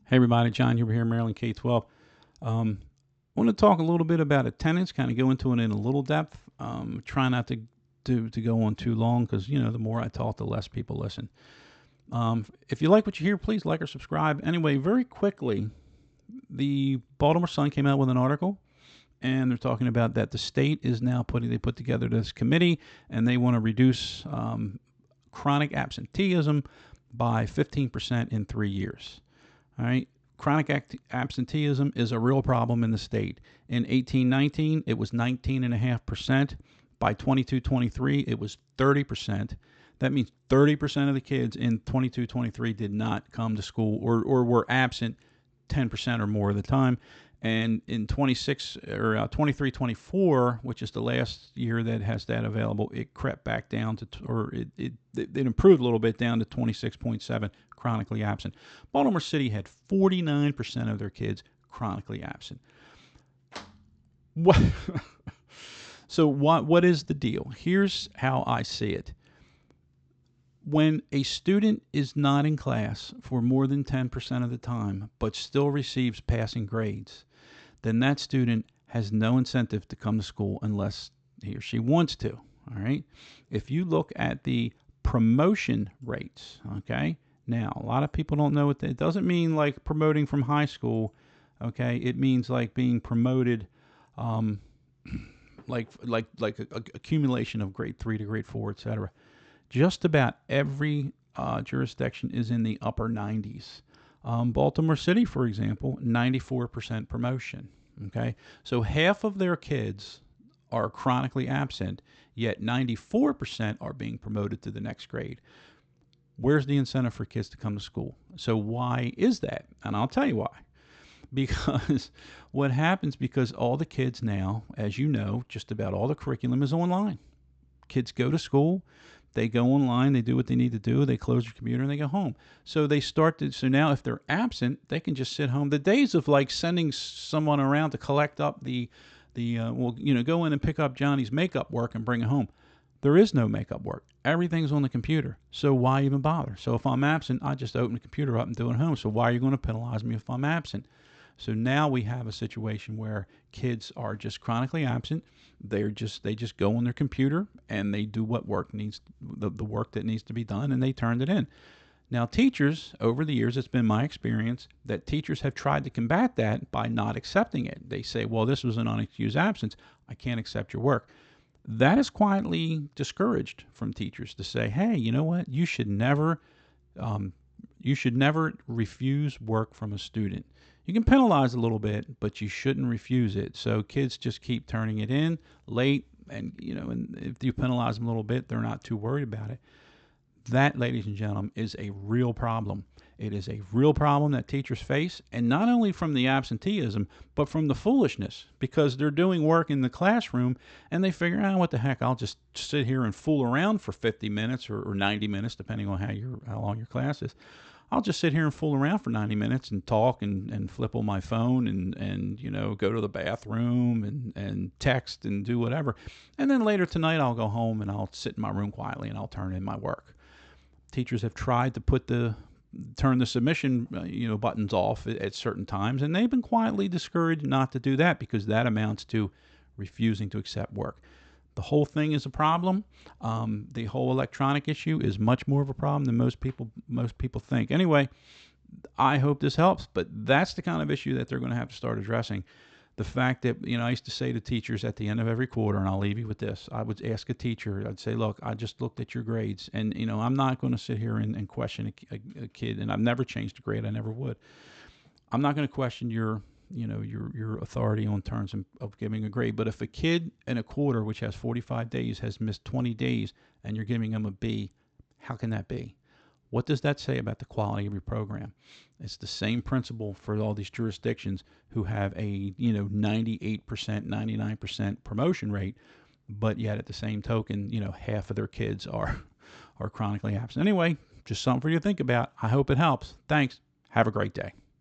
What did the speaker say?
Hey everybody, John Huber here, Maryland K-12. I want to talk a little bit about attendance, kind of go into it in a little depth. Try not to go on too long because, the more I talk, the less people listen. If you like what you hear, please like or subscribe. Anyway, very quickly, the Baltimore Sun came out with an article, and they're talking about that the state is now they put together this committee, and they want to reduce chronic absenteeism by 15% in 3 years. All right. Chronic absenteeism is a real problem in the state. In 1819, it was 19.5%. By 22-23, it was 30%. That means 30% of the kids in 22-23 did not come to school or were absent 10% or more of the time. And in 23-24, which is the last year that has that available, it crept back down to, or it improved a little bit down to 26.7 chronically absent. Baltimore City had 49% of their kids chronically absent. What? So what is the deal? Here's how I see it. When a student is not in class for more than 10% of the time, but still receives passing grades, then that student has no incentive to come to school unless he or she wants to. All right. If you look at the promotion rates, okay, now a lot of people don't know what it doesn't mean like promoting from high school. Okay, it means like being promoted, like a accumulation of grade 3 to grade 4, etc. Just about every jurisdiction is in the upper 90s. Baltimore City, for example, 94% promotion. Okay, so half of their kids are chronically absent, yet 94% are being promoted to the next grade. Where's the incentive for kids to come to school? So why is that? And I'll tell you why. Because what happens, because all the kids now, as you know, just about all the curriculum is online. Kids go to school, they go online, they do what they need to do, they close their computer, and they go home. So so now if they're absent, they can just sit home. The days of like sending someone around to collect up go in and pick up Johnny's makeup work and bring it home. There is no makeup work. Everything's on the computer. So why even bother? So if I'm absent, I just open the computer up and do it at home. So why are you going to penalize me if I'm absent? So now we have a situation where kids are just chronically absent. They just go on their computer and they do what the work that needs to be done, and they turned it in. Now, teachers, over the years, it's been my experience that teachers have tried to combat that by not accepting it. They say, well, this was an unexcused absence. I can't accept your work. That is quietly discouraged from teachers to say, hey, you know what? You should never refuse work from a student. You can penalize a little bit, but you shouldn't refuse it. So kids just keep turning it in late, and if you penalize them a little bit, they're not too worried about it. That, ladies and gentlemen, is a real problem. It is a real problem that teachers face, and not only from the absenteeism, but from the foolishness, because they're doing work in the classroom and they figure, what the heck, I'll just sit here and fool around for 50 minutes or 90 minutes, depending on how long your class is. I'll just sit here and fool around for 90 minutes and talk and flip on my phone and go to the bathroom and text and do whatever. And then later tonight, I'll go home and I'll sit in my room quietly and I'll turn in my work. Teachers have tried to turn the submission buttons off at certain times, and they've been quietly discouraged not to do that because that amounts to refusing to accept work. The whole thing is a problem. The whole electronic issue is much more of a problem than most people think. Anyway, I hope this helps, but that's the kind of issue that they're going to have to start addressing. The fact that, I used to say to teachers at the end of every quarter, and I'll leave you with this, I would ask a teacher, I'd say, look, I just looked at your grades, and, I'm not going to sit here and question a kid, and I've never changed a grade, I never would. I'm not going to question your authority on terms of giving a grade. But if a kid in a quarter, which has 45 days, has missed 20 days, and you're giving them a B, how can that be? What does that say about the quality of your program? It's the same principle for all these jurisdictions who have a 98%, 99% promotion rate, but yet at the same token, half of their kids are chronically absent. Anyway, just something for you to think about. I hope it helps. Thanks. Have a great day.